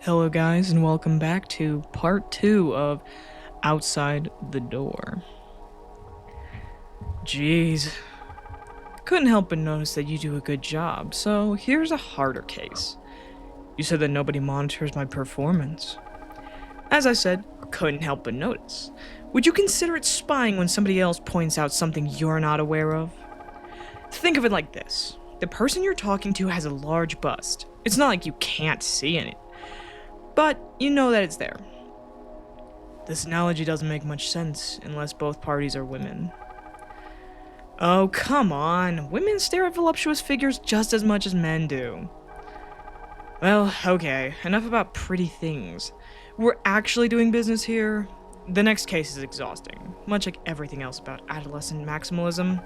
Hello, guys, and welcome back to part 2 of Outside the Door. Jeez. Couldn't help but notice that you do a good job, so here's a harder case. You said that nobody monitors my performance. As I said, couldn't help but notice. Would you consider it spying when somebody else points out something you're not aware of? Think of it like this. The person you're talking to has a large bust. It's not like you can't see it, but you know that it's there. This analogy doesn't make much sense unless both parties are women. Oh, come on. Women stare at voluptuous figures just as much as men do. Well, okay, enough about pretty things. We're actually doing business here. The next case is exhausting, much like everything else about adolescent maximalism.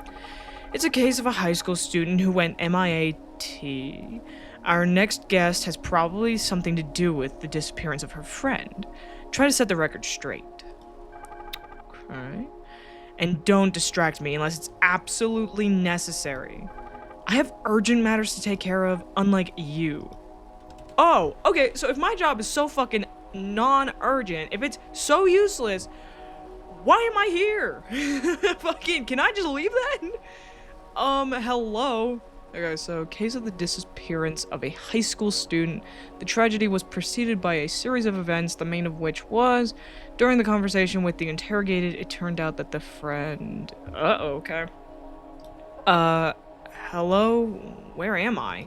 It's a case of a high school student who went MIA-T. Our next guest has probably something to do with the disappearance of her friend. Try to set the record straight. Okay. And don't distract me unless it's absolutely necessary. I have urgent matters to take care of, unlike you. Oh, okay, so if my job is so fucking non-urgent, if it's so useless, why am I here? Fucking, can I just leave then? Hello? Okay, so case of the disappearance of a high school student. The tragedy was preceded by a series of events, the main of which was, during the conversation with the interrogated, it turned out that the friend... okay. Hello? Where am I?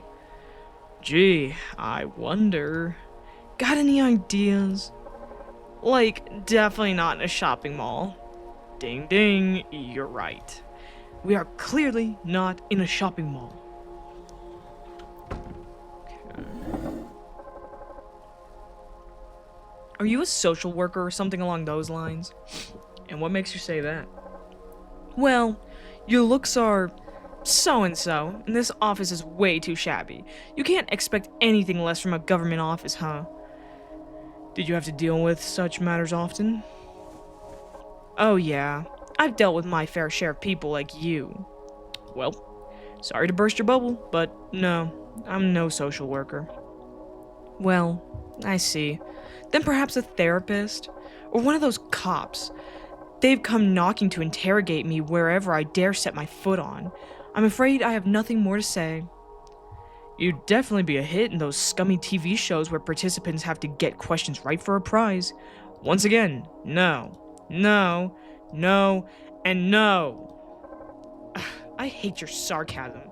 Gee, I wonder... Got any ideas? Like, definitely not in a shopping mall. Ding ding, you're right. We are clearly not in a shopping mall. Are you a social worker or something along those lines? And what makes you say that? Well, your looks are so-and-so, and this office is way too shabby. You can't expect anything less from a government office, huh? Did you have to deal with such matters often? Oh yeah, I've dealt with my fair share of people like you. Well, sorry to burst your bubble, but no, I'm no social worker. Well, I see. Then perhaps a therapist? Or one of those cops. They've come knocking to interrogate me wherever I dare set my foot on. I'm afraid I have nothing more to say. You'd definitely be a hit in those scummy TV shows where participants have to get questions right for a prize. Once again, no, no, no, and no. I hate your sarcasm.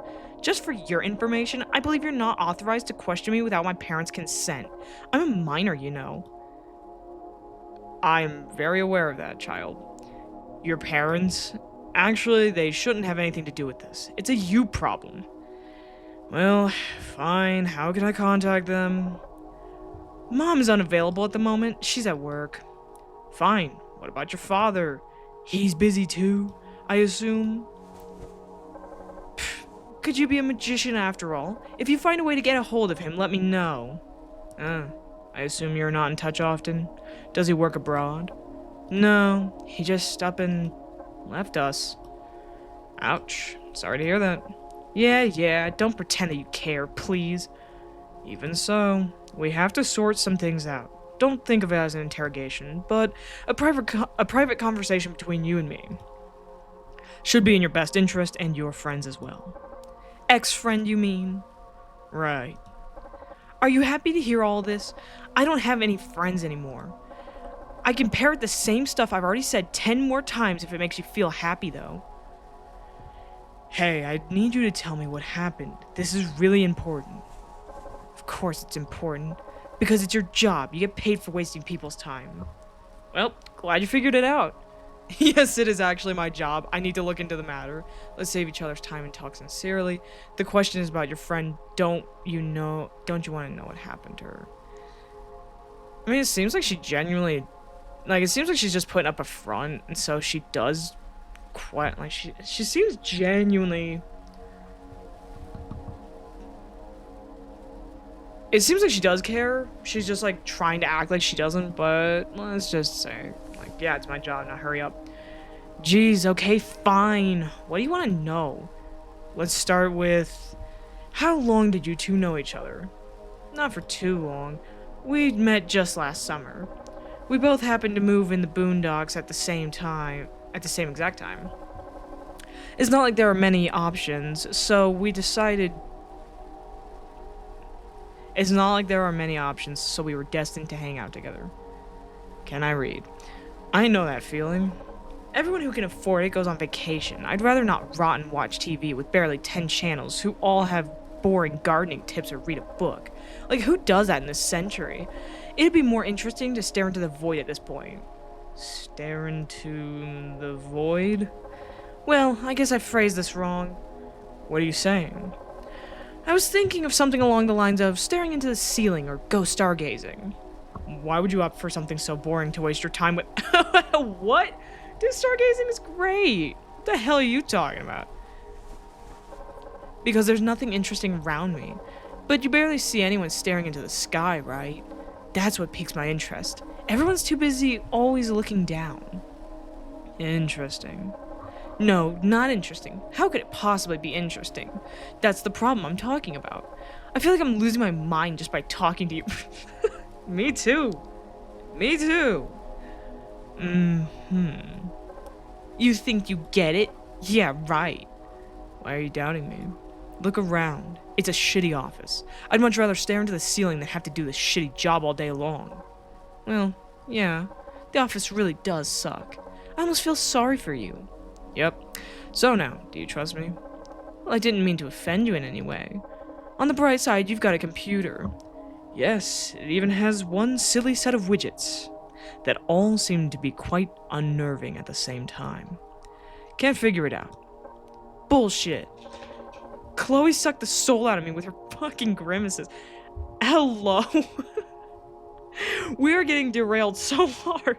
Just for your information, I believe you're not authorized to question me without my parents' consent. I'm a minor, you know. I am very aware of that, child. Your parents? Actually, they shouldn't have anything to do with this. It's a you problem. Well, fine. How can I contact them? Mom is unavailable at the moment. She's at work. Fine. What about your father? He's busy too, I assume. Could you be a magician after all? If you find a way to get a hold of him, let me know. I assume you're not in touch often? Does he work abroad? No, he just up and left us. Ouch. Sorry to hear that. Yeah, don't pretend that you care, please. Even so, we have to sort some things out. Don't think of it as an interrogation, but a private conversation between you and me. Should be in your best interest and your friends as well. Ex-friend, you mean? Right. Are you happy to hear all this? I don't have any friends anymore. I can parrot the same stuff I've already said 10 more times if it makes you feel happy, though. Hey, I need you to tell me what happened. This is really important. Of course it's important. Because it's your job. You get paid for wasting people's time. Well, glad you figured it out. Yes, it is actually my job. I need to look into the matter. Let's save each other's time and talk sincerely. The question is about your friend. Don't you want to know what happened to her? I mean, it seems like she genuinely... Like, it seems like she's just putting up a front, and so she does quite... Like, she seems genuinely... It seems like she does care. She's just, like, trying to act like she doesn't, but let's just say... Like, yeah, it's my job, now hurry up. Jeez, okay, fine. What do you want to know? Let's start with... How long did you two know each other? Not for too long. We met just last summer. We both happened to move in the boondocks at the same exact time. It's not like there are many options, so we decided... It's not like there are many options, so we were destined to hang out together. Can I read? I know that feeling. Everyone who can afford it goes on vacation. I'd rather not rot and watch TV with barely 10 channels who all have boring gardening tips or read a book. Like, who does that in this century? It'd be more interesting to stare into the void at this point. Stare into the void? Well, I guess I phrased this wrong. What are you saying? I was thinking of something along the lines of staring into the ceiling or ghost stargazing. Why would you opt for something so boring to waste your time with? What? Dude, stargazing is great. What the hell are you talking about? Because there's nothing interesting around me. But you barely see anyone staring into the sky, right? That's what piques my interest. Everyone's too busy always looking down. Interesting. No, not interesting. How could it possibly be interesting? That's the problem I'm talking about. I feel like I'm losing my mind just by talking to you. Me too. Me too. You think you get it? Yeah, right. Why are you doubting me? Look around. It's a shitty office. I'd much rather stare into the ceiling than have to do this shitty job all day long. Well, yeah, the office really does suck. I almost feel sorry for you. Yep. So now, do you trust me? Well, I didn't mean to offend you in any way. On the bright side, you've got a computer. Yes, it even has one silly set of widgets that all seem to be quite unnerving at the same time. Can't figure it out. Bullshit. Chloe sucked the soul out of me with her fucking grimaces. Hello? We are getting derailed so hard.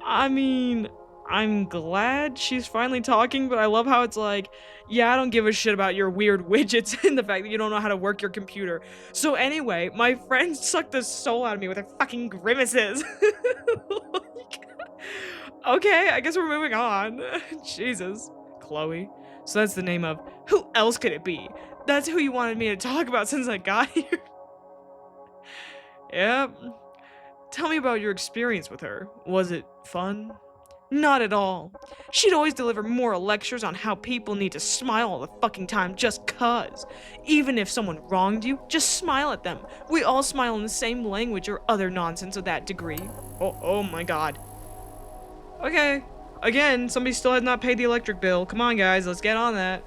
I mean, I'm glad she's finally talking, but I love how it's like, yeah, I don't give a shit about your weird widgets and the fact that you don't know how to work your computer. So anyway, my friend sucked the soul out of me with her fucking grimaces. Okay, I guess we're moving on. Jesus. Chloe. So that's the name of... Who else could it be? That's who you wanted me to talk about since I got here. Yep. Tell me about your experience with her. Was it fun? Not at all. She'd always deliver moral lectures on how people need to smile all the fucking time just cuz. Even if someone wronged you, just smile at them. We all smile in the same language or other nonsense of that degree. Oh my god. Okay. Again, somebody still has not paid the electric bill. Come on, guys, let's get on that.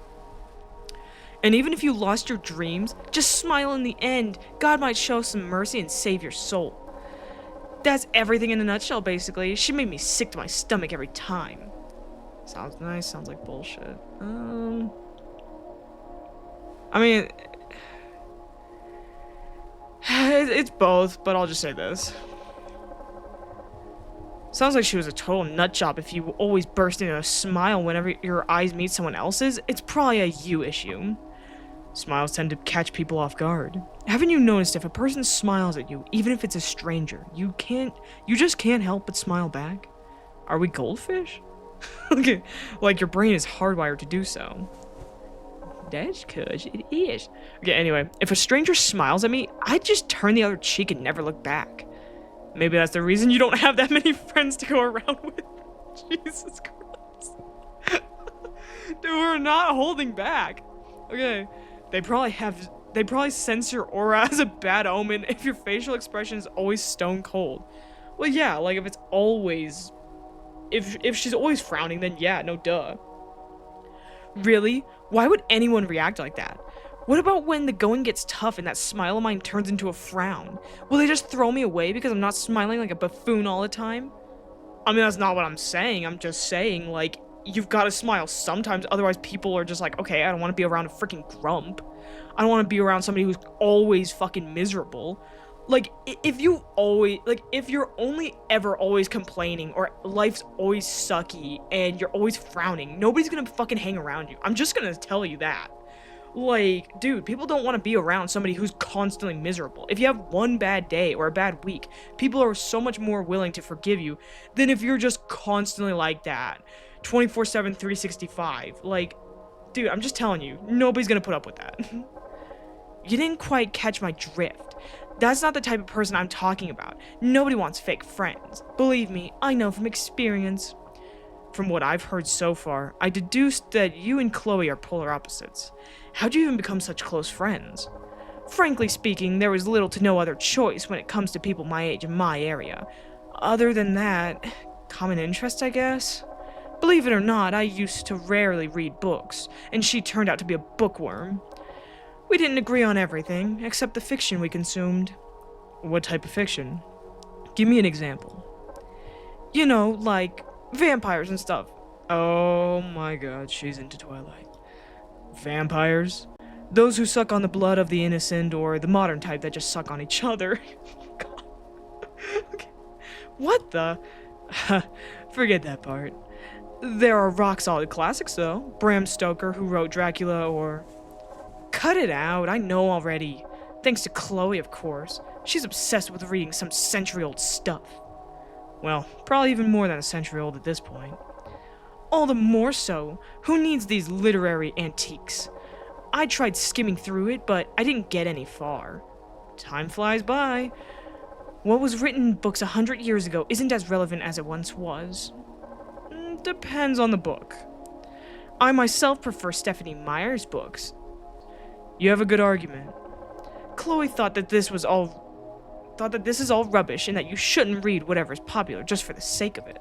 And even if you lost your dreams, just smile in the end. God might show some mercy and save your soul. That's everything in a nutshell, basically. She made me sick to my stomach every time. Sounds nice, sounds like bullshit. I mean... It's both, but I'll just say this. Sounds like she was a total nutjob if you always burst into a smile whenever your eyes meet someone else's. It's probably a you issue. Smiles tend to catch people off guard. Haven't you noticed if a person smiles at you, even if it's a stranger, you just can't help but smile back? Are we goldfish? Okay, like your brain is hardwired to do so. That's 'cause it is. Okay, anyway, if a stranger smiles at me, I just turn the other cheek and never look back. Maybe that's the reason you don't have that many friends to go around with. Jesus Christ. Dude, we're not holding back. Okay. They probably sense your aura as a bad omen if your facial expression is always stone cold. Well, yeah, like if it's always... If she's always frowning, then yeah, no duh. Really? Why would anyone react like that? What about when the going gets tough and that smile of mine turns into a frown? Will they just throw me away because I'm not smiling like a buffoon all the time? I mean, that's not what I'm saying. I'm just saying, like, you've got to smile sometimes. Otherwise, people are just like, okay, I don't want to be around a freaking grump. I don't want to be around somebody who's always fucking miserable. Like, if you're only ever always complaining or life's always sucky and you're always frowning, nobody's gonna fucking hang around you. I'm just gonna tell you that. Like, dude, people don't want to be around somebody who's constantly miserable. If you have one bad day or a bad week, people are so much more willing to forgive you than if you're just constantly like that. 24/7, 365. Like, dude, I'm just telling you, nobody's gonna put up with that. You didn't quite catch my drift. That's not the type of person I'm talking about. Nobody wants fake friends. Believe me, I know from experience. From what I've heard so far, I deduced that you and Chloe are polar opposites. How'd you even become such close friends? Frankly speaking, there was little to no other choice when it comes to people my age in my area. Other than that, common interest, I guess? Believe it or not, I used to rarely read books, and she turned out to be a bookworm. We didn't agree on everything, except the fiction we consumed. What type of fiction? Give me an example. You know, like vampires and stuff. Oh my god, she's into Twilight. Vampires? Those who suck on the blood of the innocent, or the modern type that just suck on each other. God. Okay. What the? Forget that part. There are rock-solid classics, though. Bram Stoker, who wrote Dracula, or... Cut it out, I know already. Thanks to Chloe, of course. She's obsessed with reading some century-old stuff. Well, probably even more than a century old at this point. All the more so, who needs these literary antiques? I tried skimming through it, but I didn't get any far. Time flies by. What was written in books 100 years ago isn't as relevant as it once was. Depends on the book. I myself prefer Stephanie Meyer's books. You have a good argument. Chloe thought that this is all rubbish and that you shouldn't read whatever is popular just for the sake of it.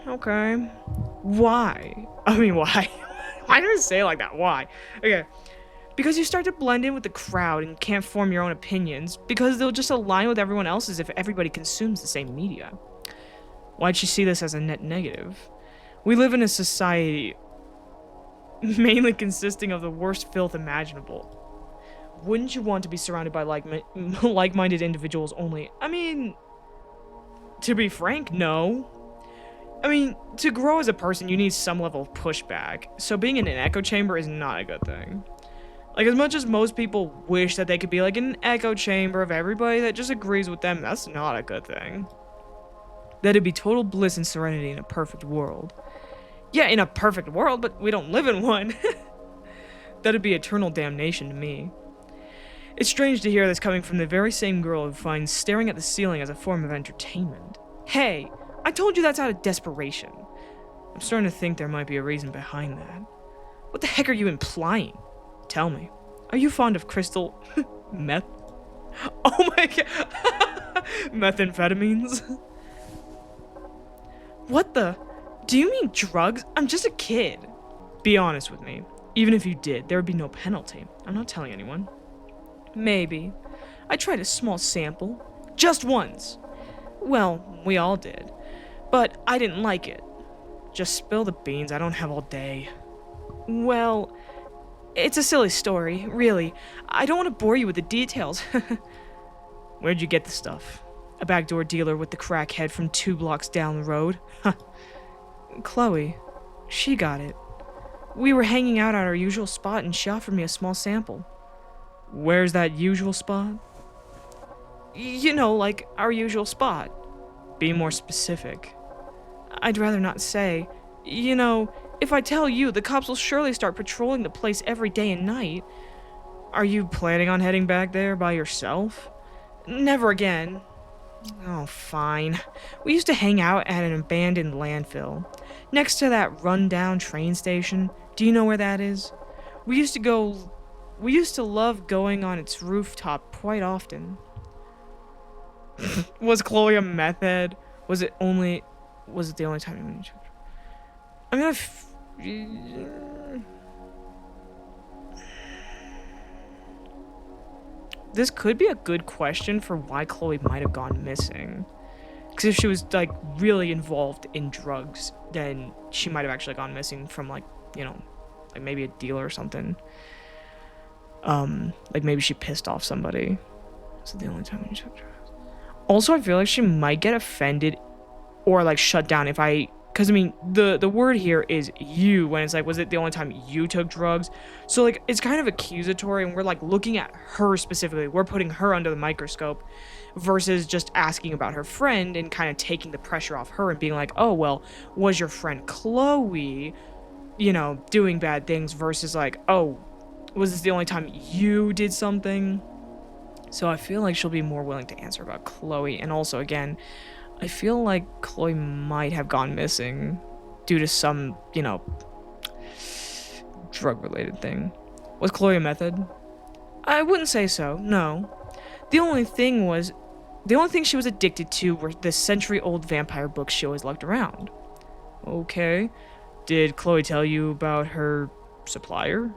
Okay. Why? I mean, why? Why do I say it like that? Why? Okay. Because you start to blend in with the crowd and can't form your own opinions, because they'll just align with everyone else's if everybody consumes the same media. Why'd she see this as a net negative? We live in a society mainly consisting of the worst filth imaginable. Wouldn't you want to be surrounded by like-minded individuals only? I mean, to be frank, no. I mean, to grow as a person, you need some level of pushback, so being in an echo chamber is not a good thing. Like, as much as most people wish that they could be like in an echo chamber of everybody that just agrees with them, that's not a good thing. That'd be total bliss and serenity in a perfect world. Yeah, in a perfect world, but we don't live in one. That'd be eternal damnation to me. It's strange to hear this coming from the very same girl who finds staring at the ceiling as a form of entertainment. Hey, I told you that's out of desperation. I'm starting to think there might be a reason behind that. What the heck are you implying? Tell me. Are you fond of crystal... meth? Oh my god. Methamphetamines? What the... Do you mean drugs? I'm just a kid. Be honest with me. Even if you did, there would be no penalty. I'm not telling anyone. Maybe. I tried a small sample. Just once. Well, we all did. But I didn't like it. Just spill the beans, I don't have all day. Well, it's a silly story, really. I don't want to bore you with the details. Where'd you get the stuff? A backdoor dealer with the crackhead from 2 blocks down the road? Chloe. She got it. We were hanging out at our usual spot and she offered me a small sample. Where's that usual spot? You know, like our usual spot. Be more specific. I'd rather not say. You know, if I tell you, the cops will surely start patrolling the place every day and night. Are you planning on heading back there by yourself? Never again. Oh, fine. We used to hang out at an abandoned landfill. Next to that run-down train station. Do you know where that is? We used to love going on its rooftop quite often. Was Chloe a meth head? Was it the only time you took? I mean, this could be a good question for why Chloe might have gone missing. Because if she was, like, really involved in drugs, then she might have actually gone missing from, like, you know, like maybe a dealer or something. Like maybe she pissed off somebody. Is it the only time you took drugs? Also, I feel like she might get offended or, like, shut down if I... Because, I mean, the word here is you, when it's like, was it the only time you took drugs? So, like, it's kind of accusatory, and we're, like, looking at her specifically. We're putting her under the microscope versus just asking about her friend and kind of taking the pressure off her and being like, oh, well, was your friend Chloe, you know, doing bad things versus, like, oh, Was this the only time you did something? So I feel like she'll be more willing to answer about Chloe. And also, again, I feel like Chloe might have gone missing due to some, drug-related thing. Was Chloe a method? I wouldn't say so, no. The only thing she was addicted to were the century-old vampire books she always lugged around. Okay. Did Chloe tell you about her supplier?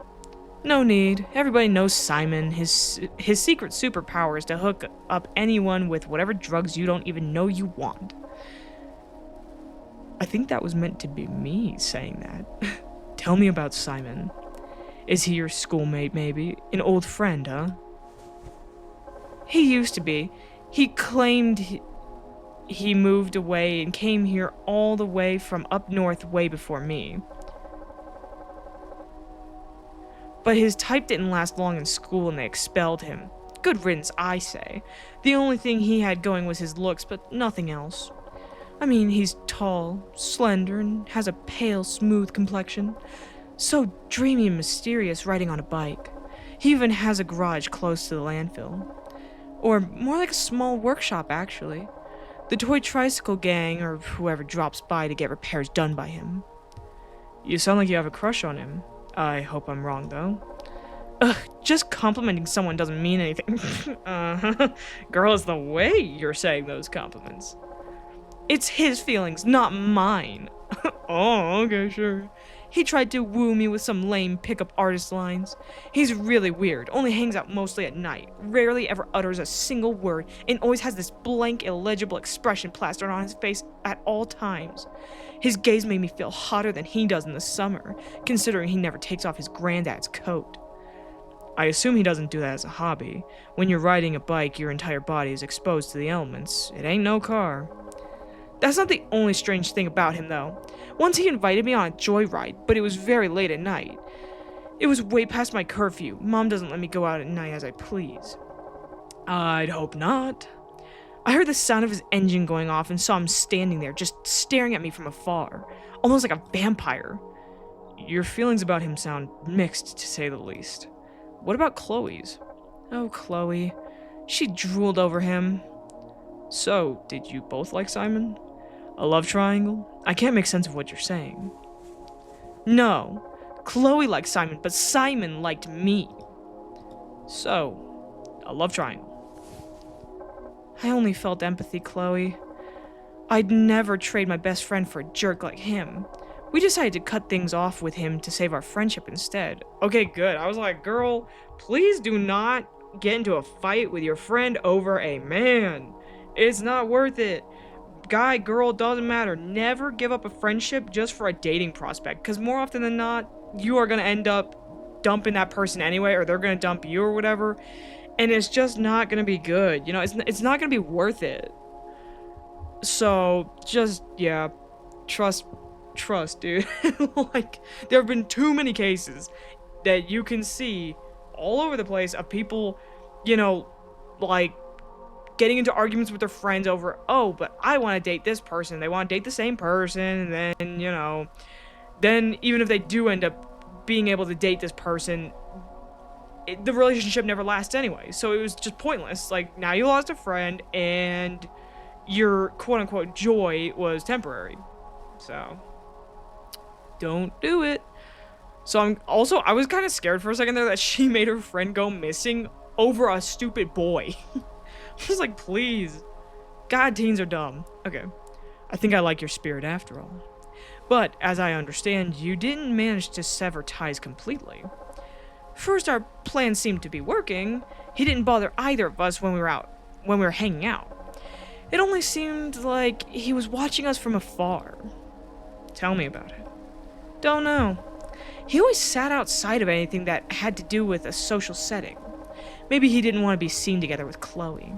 No need. Everybody knows Simon. His secret superpower is to hook up anyone with whatever drugs you don't even know you want. I think that was meant to be me saying that. Tell me about Simon. Is he your schoolmate, maybe? An old friend, huh? He used to be. He claimed he moved away and came here all the way from up north way before me. But his type didn't last long in school and they expelled him. Good riddance, I say. The only thing he had going was his looks, but nothing else. I mean, he's tall, slender, and has a pale, smooth complexion. So dreamy and mysterious riding on a bike. He even has a garage close to the landfill. Or more like a small workshop, actually. The toy tricycle gang, or whoever drops by to get repairs done by him. You sound like you have a crush on him. I hope I'm wrong, though. Ugh, just complimenting someone doesn't mean anything. Girl, it's the way you're saying those compliments. It's his feelings, not mine. Oh, okay, sure. He tried to woo me with some lame pickup artist lines. He's really weird, only hangs out mostly at night, rarely ever utters a single word, and always has this blank, illegible expression plastered on his face at all times. His gaze made me feel hotter than he does in the summer, considering he never takes off his granddad's coat. I assume he doesn't do that as a hobby. When you're riding a bike, your entire body is exposed to the elements. It ain't no car. That's not the only strange thing about him, though. Once he invited me on a joyride, but it was very late at night. It was way past my curfew. Mom doesn't let me go out at night as I please. I'd hope not. I heard the sound of his engine going off and saw him standing there, just staring at me from afar, almost like a vampire. Your feelings about him sound mixed, to say the least. What about Chloe's? Oh, Chloe. She drooled over him. So, did you both like Simon? A love triangle? I can't make sense of what you're saying. No. Chloe liked Simon, but Simon liked me. So, a love triangle. I only felt empathy, Chloe. I'd never trade my best friend for a jerk like him. We decided to cut things off with him to save our friendship instead. Okay, good. I was like, girl, please do not get into a fight with your friend over a man. It's not worth it. Guy, girl, doesn't matter. Never give up a friendship just for a dating prospect, because more often than not, you are going to end up dumping that person anyway, or they're going to dump you or whatever, and it's just not going to be good. You know, it's not going to be worth it. So, just, yeah, trust, dude. Like, there have been too many cases that you can see all over the place of people, you know, like, getting into arguments with their friends over, oh, but I want to date this person. They want to date the same person. And then, you know, then even if they do end up being able to date this person, the relationship never lasts anyway. So it was just pointless. Like, now you lost a friend and your quote unquote joy was temporary. So don't do it. So I was kind of scared for a second there that she made her friend go missing over a stupid boy. I was like, please. God, teens are dumb. Okay. I think I like your spirit after all. But, as I understand, you didn't manage to sever ties completely. First, our plan seemed to be working. He didn't bother either of us when we were hanging out. It only seemed like he was watching us from afar. Tell me about it. Don't know. He always sat outside of anything that had to do with a social setting. Maybe he didn't want to be seen together with Chloe.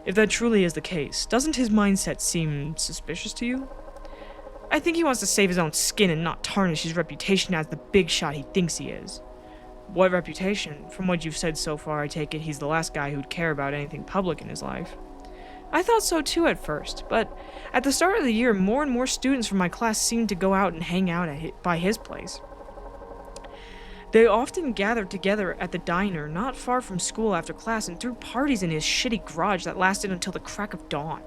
If that truly is the case, doesn't his mindset seem suspicious to you? I think he wants to save his own skin and not tarnish his reputation as the big shot he thinks he is. What reputation? From what you've said so far, I take it he's the last guy who'd care about anything public in his life. I thought so too at first, but at the start of the year, more and more students from my class seemed to go out and hang out by his place. They often gathered together at the diner not far from school after class and threw parties in his shitty garage that lasted until the crack of dawn.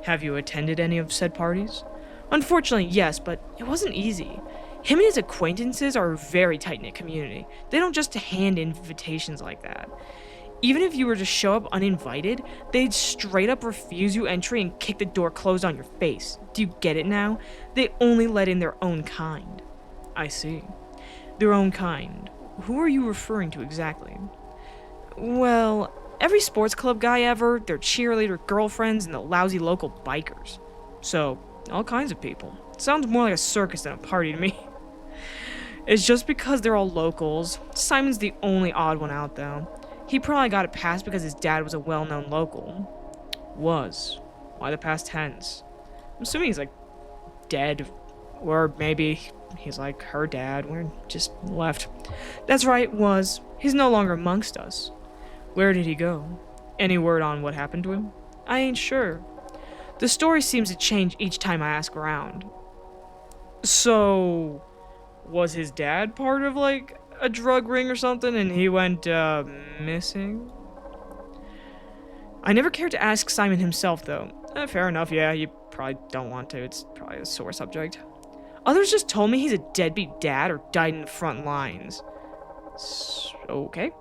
Have you attended any of said parties? Unfortunately, yes, but it wasn't easy. Him and his acquaintances are a very tight-knit community. They don't just hand invitations like that. Even if you were to show up uninvited, they'd straight up refuse you entry and kick the door closed on your face. Do you get it now? They only let in their own kind. I see. Their own kind. Who are you referring to exactly? Well, every sports club guy ever, their cheerleader girlfriends, and the lousy local bikers. So, all kinds of people. Sounds more like a circus than a party to me. It's just because they're all locals. Simon's the only odd one out, though. He probably got a pass because his dad was a well-known local. Was. Why the past tense? I'm assuming he's, like, dead. Or maybe he's like her dad. We're just left. That's right, was. He's no longer amongst us. Where did he go? Any word on what happened to him? I ain't sure. The story seems to change each time I ask around. So, was his dad part of, like, a drug ring or something and he went, missing? I never cared to ask Simon himself, though. Fair enough, yeah, you probably don't want to. It's probably a sore subject. Others just told me he's a deadbeat dad or died in the front lines. Okay.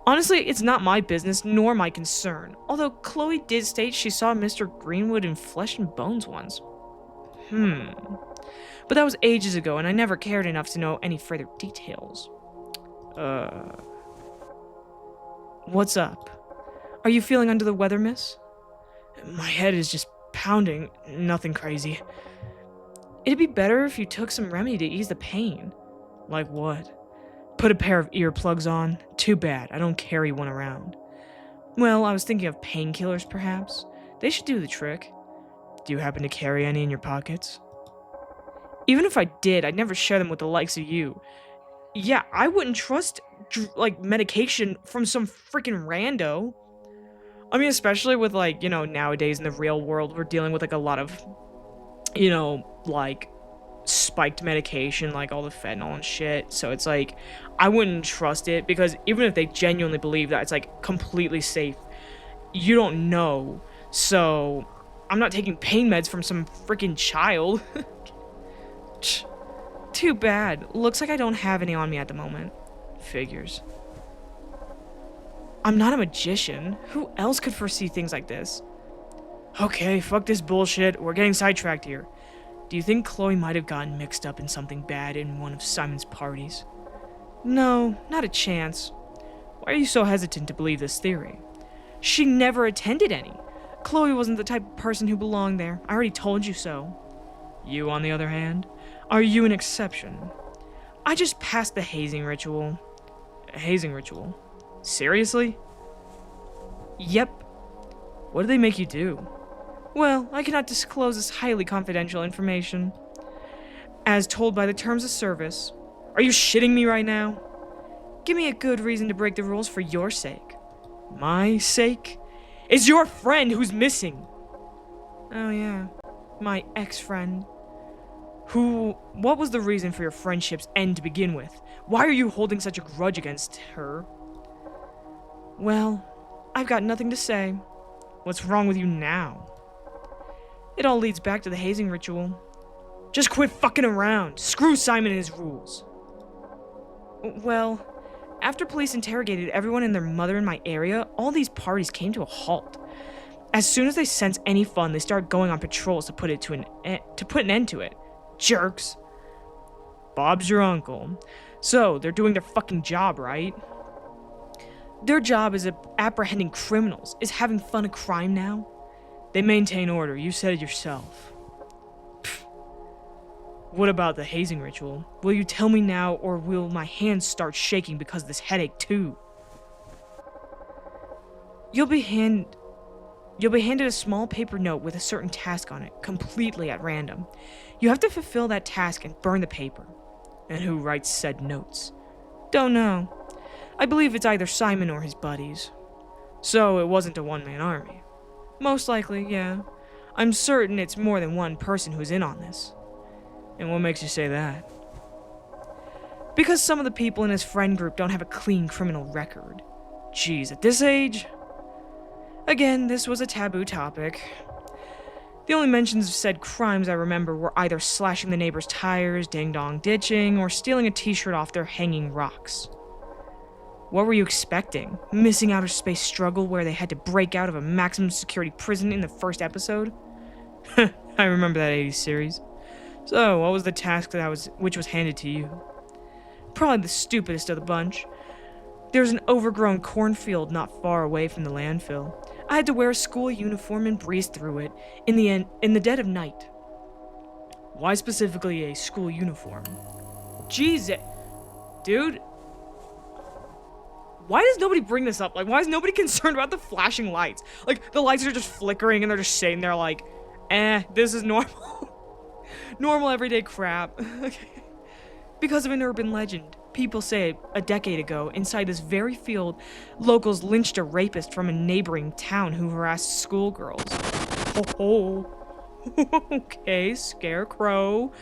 Honestly, it's not my business nor my concern. Although Chloe did state she saw Mr. Greenwood in flesh and bones once. But that was ages ago, and I never cared enough to know any further details. What's up? Are you feeling under the weather, miss? My head is just pounding. Nothing crazy. It'd be better if you took some remedy to ease the pain. Like what? Put a pair of earplugs on. Too bad, I don't carry one around. Well, I was thinking of painkillers, perhaps. They should do the trick. Do you happen to carry any in your pockets? Even if I did, I'd never share them with the likes of you. Yeah, I wouldn't trust, medication from some freaking rando. I mean, especially with, nowadays in the real world, we're dealing with, a lot of, spiked medication, like all the fentanyl and shit. So it's I wouldn't trust it, because even if they genuinely believe that it's, completely safe, you don't know. So I'm not taking pain meds from some freaking child. Too bad. Looks like I don't have any on me at the moment. Figures. I'm not a magician. Who else could foresee things like this? Okay, fuck this bullshit. We're getting sidetracked here. Do you think Chloe might have gotten mixed up in something bad in one of Simon's parties? No, not a chance. Why are you so hesitant to believe this theory? She never attended any. Chloe wasn't the type of person who belonged there. I already told you so. You, on the other hand? Are you an exception? I just passed the hazing ritual. Hazing ritual? Seriously? Yep. What did they make you do? Well, I cannot disclose this highly confidential information. As told by the terms of service. Are you shitting me right now? Give me a good reason to break the rules for your sake. My sake? It's your friend who's missing. Oh yeah, my ex-friend. What was the reason for your friendship's end to begin with? Why are you holding such a grudge against her? Well, I've got nothing to say. What's wrong with you now? It all leads back to the hazing ritual. Just quit fucking around. Screw Simon and his rules. Well, after police interrogated everyone and their mother in my area, all these parties came to a halt. As soon as they sense any fun, they start going on patrols to put an end to it. Jerks. Bob's your uncle. So, they're doing their fucking job, right? Their job is apprehending criminals. Is having fun a crime now? They maintain order. You said it yourself. Pfft. What about the hazing ritual? Will you tell me now, or will my hands start shaking because of this headache too? You'll be handed a small paper note with a certain task on it, completely at random. You have to fulfill that task and burn the paper. And who writes said notes? Don't know. I believe it's either Simon or his buddies. So it wasn't a one-man army. Most likely, yeah. I'm certain it's more than one person who's in on this. And what makes you say that? Because some of the people in his friend group don't have a clean criminal record. Geez, at this age? Again, this was a taboo topic. The only mentions of said crimes I remember were either slashing the neighbor's tires, ding-dong ditching, or stealing a t-shirt off their hanging rocks. What were you expecting? Missing outer space struggle where they had to break out of a maximum security prison in the first episode? I remember that 80s series. So, what was the task which was handed to you? Probably the stupidest of the bunch. There was an overgrown cornfield not far away from the landfill. I had to wear a school uniform and breeze through it in the dead of night. Why specifically a school uniform? Jesus, dude. Why does nobody bring this up? Like, why is nobody concerned about the flashing lights? Like, the lights are just flickering and they're just sitting there like, this is normal. Normal everyday crap. Okay. Because of an urban legend. People say a decade ago, inside this very field, locals lynched a rapist from a neighboring town who harassed schoolgirls. Oh. Okay, scarecrow.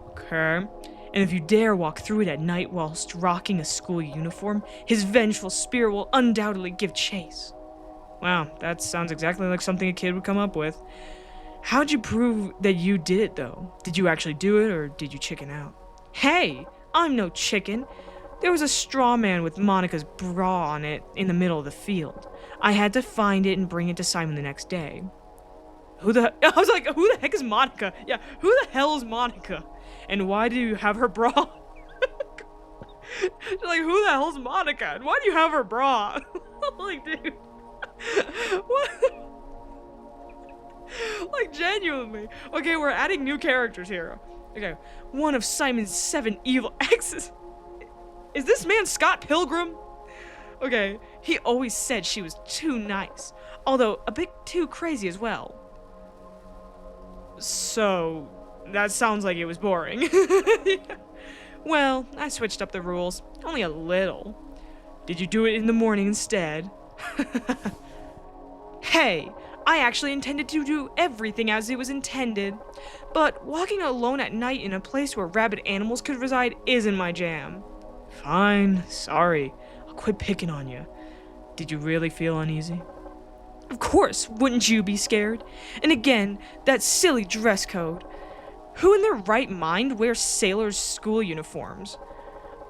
Okay. And if you dare walk through it at night whilst rocking a school uniform, his vengeful spirit will undoubtedly give chase. Wow, that sounds exactly like something a kid would come up with. How'd you prove that you did it, though? Did you actually do it, or did you chicken out? Hey, I'm no chicken. There was a straw man with Monica's bra on it in the middle of the field. I had to find it and bring it to Simon the next day. I was like, who the heck is Monica? Yeah, who the hell is Monica? And why do you have her bra? Like, who the hell's Monica? And why do you have her bra? Like, dude. What? Like, genuinely. Okay, we're adding new characters here. Okay, one of Simon's 7 evil exes. Is this man Scott Pilgrim? Okay, he always said she was too nice, although a bit too crazy as well. So, that sounds like it was boring. Yeah. Well, I switched up the rules, only a little. Did you do it in the morning instead? Hey, I actually intended to do everything as it was intended, but walking alone at night in a place where rabid animals could reside isn't my jam. Fine, sorry. I'll quit picking on you. Did you really feel uneasy? Of course, wouldn't you be scared? And again, that silly dress code. Who in their right mind wears sailors' school uniforms?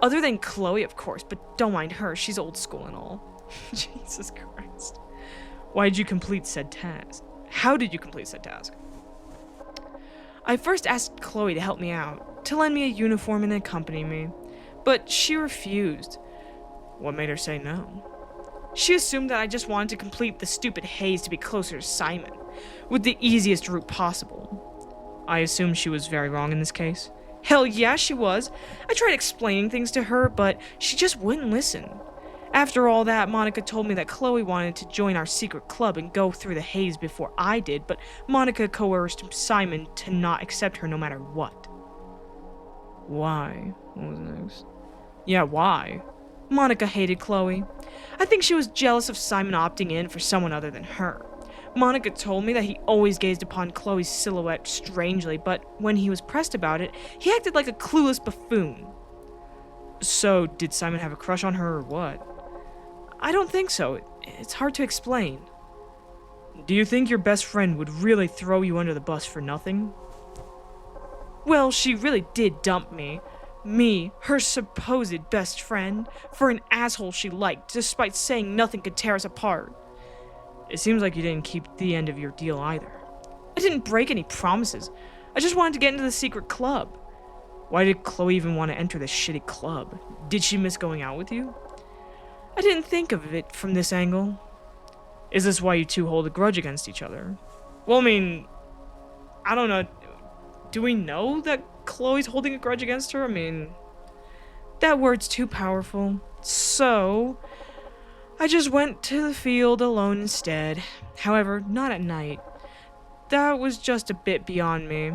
Other than Chloe, of course, but don't mind her, she's old school and all. Jesus Christ. Why did you complete said task? How did you complete said task? I first asked Chloe to help me out, to lend me a uniform and accompany me, but she refused. What made her say no? She assumed that I just wanted to complete the stupid haze to be closer to Simon, with the easiest route possible. I assume she was very wrong in this case. Hell yeah, she was. I tried explaining things to her, but she just wouldn't listen. After all that, Monica told me that Chloe wanted to join our secret club and go through the haze before I did, but Monica coerced Simon to not accept her no matter what. Why? What was next? Yeah, why? Monica hated Chloe. I think she was jealous of Simon opting in for someone other than her. Monica told me that he always gazed upon Chloe's silhouette strangely, but when he was pressed about it, he acted like a clueless buffoon. So, did Simon have a crush on her or what? I don't think so. It's hard to explain. Do you think your best friend would really throw you under the bus for nothing? Well, she really did dump me. Me, her supposed best friend, for an asshole she liked, despite saying nothing could tear us apart. It seems like you didn't keep the end of your deal either. I didn't break any promises. I just wanted to get into the secret club. Why did Chloe even want to enter this shitty club? Did she miss going out with you? I didn't think of it from this angle. Is this why you two hold a grudge against each other? Well, I mean, I don't know. Do we know that Chloe's holding a grudge against her? I mean, that word's too powerful. So, I just went to the field alone instead. However, not at night. That was just a bit beyond me.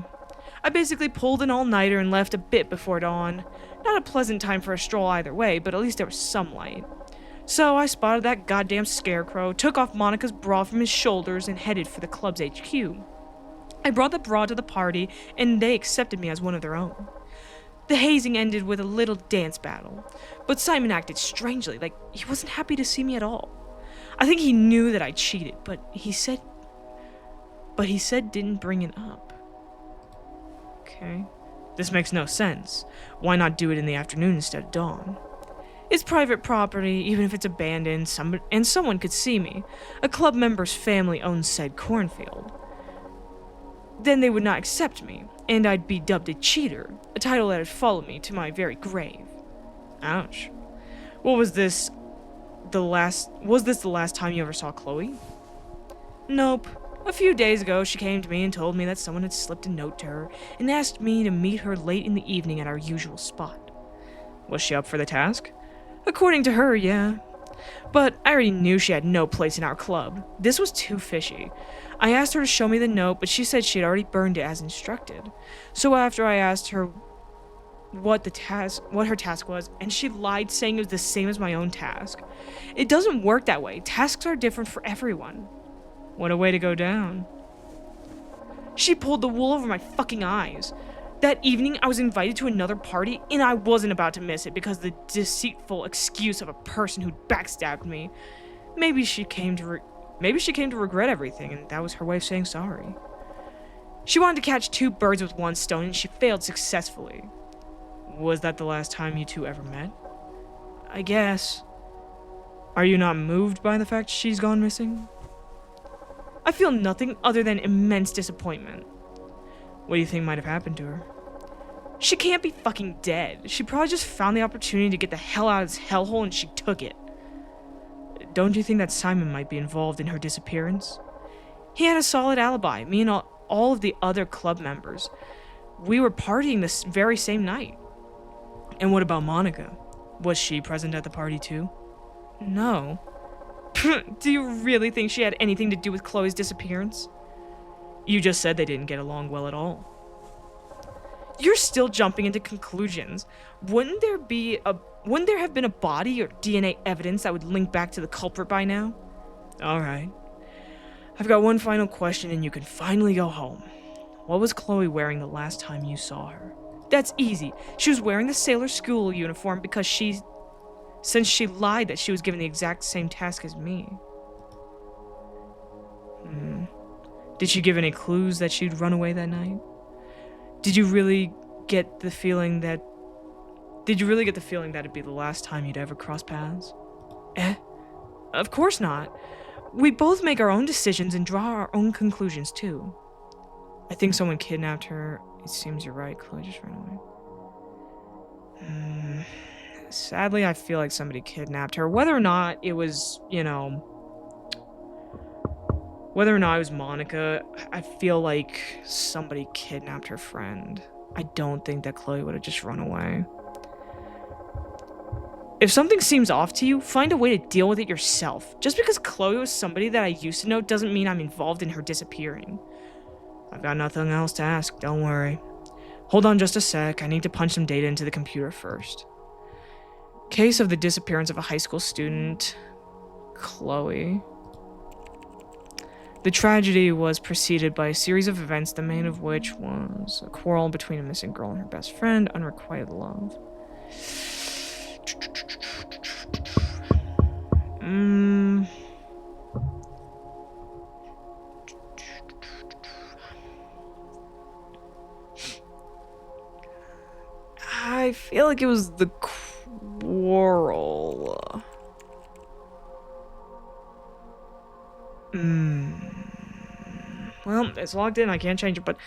I basically pulled an all-nighter and left a bit before dawn. Not a pleasant time for a stroll either way, but at least there was some light. So I spotted that goddamn scarecrow, took off Monica's bra from his shoulders, and headed for the club's HQ. I brought the bra to the party, and they accepted me as one of their own. The hazing ended with a little dance battle, but Simon acted strangely, like he wasn't happy to see me at all. I think he knew that I cheated, but he said didn't bring it up. Okay. This makes no sense. Why not do it in the afternoon instead of dawn? It's private property, even if it's abandoned, and someone could see me. A club member's family owns said cornfield. Then they would not accept me, and I'd be dubbed a cheater, a title that would follow me to my very grave. Ouch. Was this the last time you ever saw Chloe? Nope. A few days ago, she came to me and told me that someone had slipped a note to her and asked me to meet her late in the evening at our usual spot. Was she up for the task? According to her, yeah. But I already knew she had no place in our club. This was too fishy. I asked her to show me the note, but she said she had already burned it as instructed. So after I asked her what her task was, and she lied, saying it was the same as my own task. It doesn't work that way. Tasks are different for everyone. What a way to go down. She pulled the wool over my fucking eyes. That evening, I was invited to another party, and I wasn't about to miss it because of the deceitful excuse of a person who backstabbed me. Maybe she came to regret everything, and that was her way of saying sorry. She wanted to catch two birds with one stone, and she failed successfully. Was that the last time you two ever met? I guess. Are you not moved by the fact she's gone missing? I feel nothing other than immense disappointment. What do you think might have happened to her? She can't be fucking dead. She probably just found the opportunity to get the hell out of this hellhole and she took it. Don't you think that Simon might be involved in her disappearance? He had a solid alibi, me and all of the other club members. We were partying this very same night. And what about Monica? Was she present at the party too? No. Do you really think she had anything to do with Chloe's disappearance? You just said they didn't get along well at all. You're still jumping into conclusions. Wouldn't there have been a body or DNA evidence that would link back to the culprit by now? All right. I've got one final question and you can finally go home. What was Chloe wearing the last time you saw her? That's easy. She was wearing the sailor school uniform because since she lied that she was given the exact same task as me. Did she give any clues that she'd run away that night? Did you really get the feeling that it'd be the last time you'd ever cross paths? Of course not. We both make our own decisions and draw our own conclusions too. I think someone kidnapped her. It seems you're right. Chloe just ran away. Sadly, I feel like somebody kidnapped her. Whether or not it was, whether or not it was Monica, I feel like somebody kidnapped her friend. I don't think that Chloe would have just run away. If something seems off to you, find a way to deal with it yourself. Just because Chloe was somebody that I used to know doesn't mean I'm involved in her disappearing. I've got nothing else to ask, don't worry. Hold on just a sec, I need to punch some data into the computer first. Case of the disappearance of a high school student, Chloe. The tragedy was preceded by a series of events, the main of which was a quarrel between a missing girl and her best friend, unrequited love. I feel like it was the quarrel. Well, it's logged in. I can't change it, but...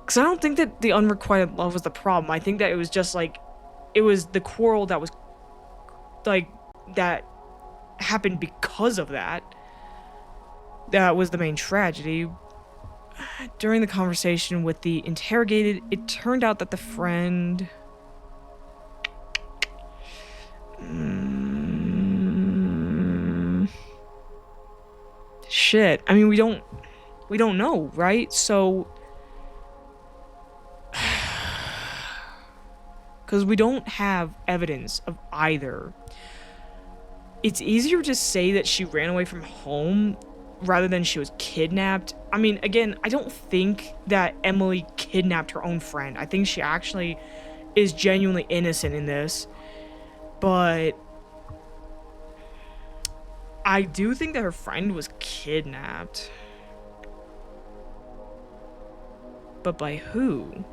Because I don't think that the unrequited love was the problem. I think that it was just, like... It was the quarrel that was... Like, that happened because of that. That was the main tragedy. During the conversation with the interrogated, it turned out that the friend... Shit. I mean, we don't know, right? So... Because we don't have evidence of either. It's easier to say that she ran away from home rather than she was kidnapped. I mean, again, I don't think that Emily kidnapped her own friend. I think she actually is genuinely innocent in this. But I do think that her friend was kidnapped. But by who?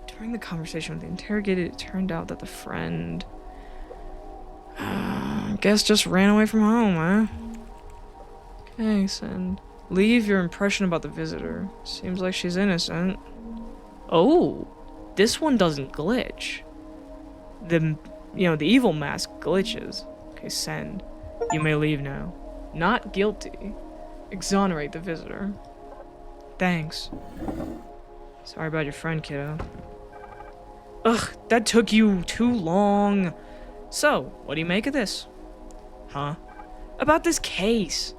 During the conversation with the interrogated, it turned out that the friend... I guess just ran away from home, huh? Okay, send. Leave your impression about the visitor. Seems like she's innocent. Oh, this one doesn't glitch. The evil mask glitches. Okay, send. You may leave now. Not guilty. Exonerate the visitor. Thanks. Sorry about your friend, kiddo. Ugh, that took you too long. So, what do you make of this? Huh? About this case.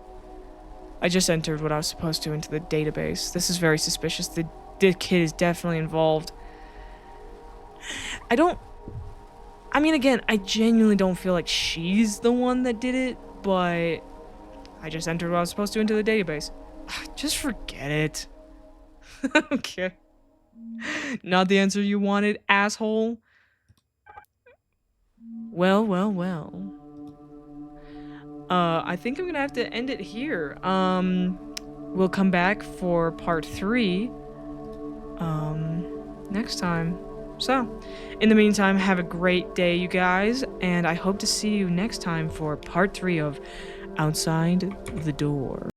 I just entered what I was supposed to into the database. This is very suspicious. The kid is definitely involved. I mean, again, I genuinely don't feel like she's the one that did it, but I just entered what I was supposed to into the database. Just forget it. Okay. Not the answer you wanted, asshole. Well. I think I'm gonna have to end it here. We'll come back for part 3, next time. So, in the meantime, have a great day, you guys, and I hope to see you next time for part 3 of Outside the Door.